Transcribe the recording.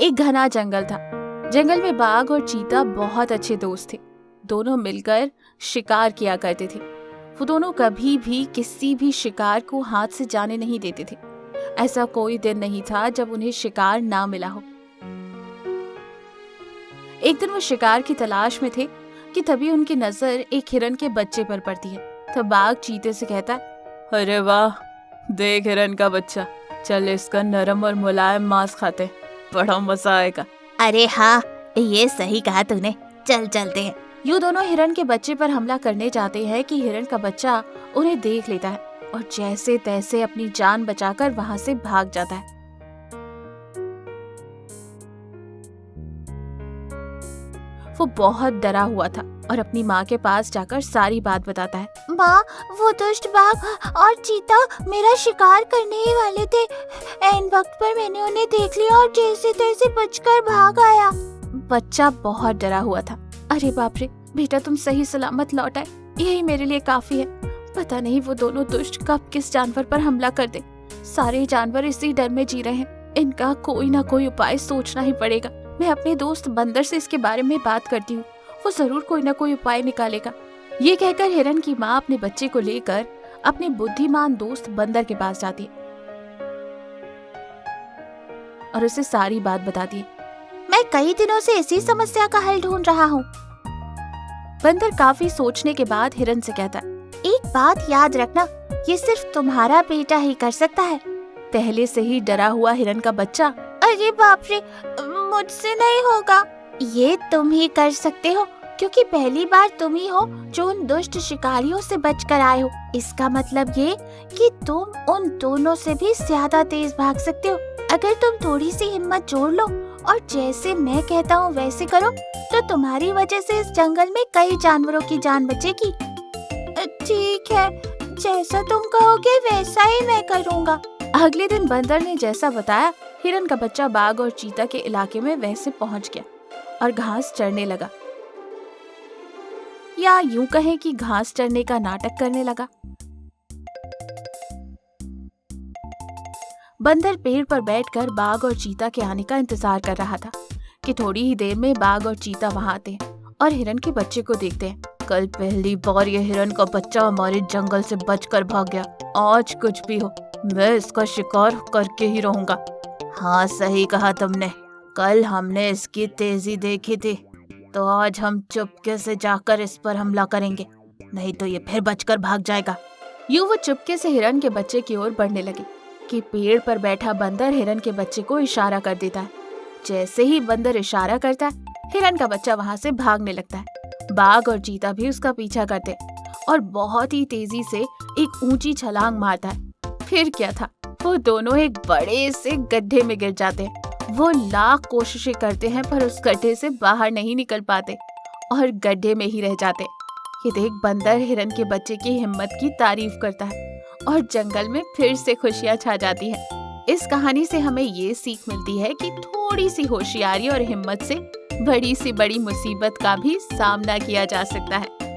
एक घना जंगल था। जंगल में बाघ और चीता बहुत अच्छे दोस्त थे। दोनों मिलकर शिकार किया करते थे। वो दोनों कभी भी किसी भी शिकार को हाथ से जाने नहीं देते थे। ऐसा कोई दिन नहीं था जब उन्हें शिकार ना मिला हो। एक दिन वो शिकार की तलाश में थे कि तभी उनकी नजर एक हिरन के बच्चे पर पड़ती है। तो बाघ चीते से कहता है, अरे वाह, देख हिरन का बच्चा, चल इसका नरम और मुलायम मांस खाते हैं, बड़ा मजा आएगा। अरे हाँ, ये सही कहा तूने, चल चलते हैं। यूं दोनों हिरन के बच्चे पर हमला करने जाते हैं कि हिरन का बच्चा उन्हें देख लेता है और जैसे तैसे अपनी जान बचाकर वहां से भाग जाता है। वो बहुत डरा हुआ था और अपनी माँ के पास जाकर सारी बात बताता है। माँ, वो दुष्ट बाघ और चीता मेरा शिकार करने ही वाले थे। ऐन वक्त पर मैंने उन्हें देख लिया और जैसे तैसे बचकर भाग आया। बच्चा बहुत डरा हुआ था। अरे बाप रे, बेटा तुम सही सलामत लौट आए, यही मेरे लिए काफी है। पता नहीं वो दोनों दुष्ट कब किस जानवर पर हमला कर दे। सारे जानवर इसी डर में जी रहे हैं। इनका कोई ना कोई उपाय सोचना ही पड़ेगा। मैं अपने दोस्त बंदर से इसके बारे में बात करती हूँ, वो जरूर कोई ना कोई उपाय निकालेगा। ये कहकर हिरन की माँ अपने बच्चे को लेकर अपने बुद्धिमान दोस्त बंदर के पास जाती है और उसे सारी बात बताती है। मैं कई दिनों से इसी समस्या का हल ढूंढ रहा हूँ। बंदर काफी सोचने के बाद हिरन से कहता है, एक बात याद रखना, ये सिर्फ तुम्हारा बेटा ही कर सकता है। पहले से ही डरा हुआ हिरन का बच्चा, अरे बाप रे, मुझसे नहीं होगा। ये तुम ही कर सकते हो, क्योंकि पहली बार तुम ही हो जो उन दुष्ट शिकारियों से बचकर आए हो। इसका मतलब ये कि तुम उन दोनों से भी ज्यादा तेज भाग सकते हो। अगर तुम थोड़ी सी हिम्मत जोड़ लो और जैसे मैं कहता हूँ वैसे करो, तो तुम्हारी वजह से इस जंगल में कई जानवरों की जान बचेगी। ठीक है, जैसा तुम कहोगे वैसा ही मैं करूँगा। अगले दिन बंदर ने जैसा बताया, हिरन का बच्चा बाघ और चीता के इलाके में वैसे पहुंच गया और घास चरने लगा, या यूं कहें कि घास चरने का नाटक करने लगा। बंदर पेड़ पर बैठकर बाघ और चीता के आने का इंतजार कर रहा था कि थोड़ी ही देर में बाघ और चीता वहां आते हैं और हिरन के बच्चे को देखते हैं। कल पहली बार ये हिरन का बच्चा हमारे जंगल से बचकर भाग गया। आज कुछ भी हो, मैं इसका शिकार करके ही रहूंगा। हाँ, सही कहा तुमने। कल हमने इसकी तेजी देखी थी, तो आज हम चुपके से जाकर इस पर हमला करेंगे, नहीं तो ये फिर बचकर भाग जाएगा। यूं वो चुपके से हिरन के बच्चे की ओर बढ़ने लगे कि पेड़ पर बैठा बंदर हिरन के बच्चे को इशारा कर देता है। जैसे ही बंदर इशारा करता है, हिरन का बच्चा वहां से भागने लगता है। बाघ और चीता भी उसका पीछा करते और बहुत ही तेजी से एक ऊंची छलांग मारता है। फिर क्या था, वो दोनों एक बड़े से गड्ढे में गिर जाते हैं। वो लाख कोशिशें करते हैं पर उस गड्ढे से बाहर नहीं निकल पाते और गड्ढे में ही रह जाते। ये देख बंदर हिरन के बच्चे की हिम्मत की तारीफ करता है और जंगल में फिर से खुशियां छा जाती हैं। इस कहानी से हमें ये सीख मिलती है कि थोड़ी सी होशियारी और हिम्मत से बड़ी सी बड़ी मुसीबत का भी सामना किया जा सकता है।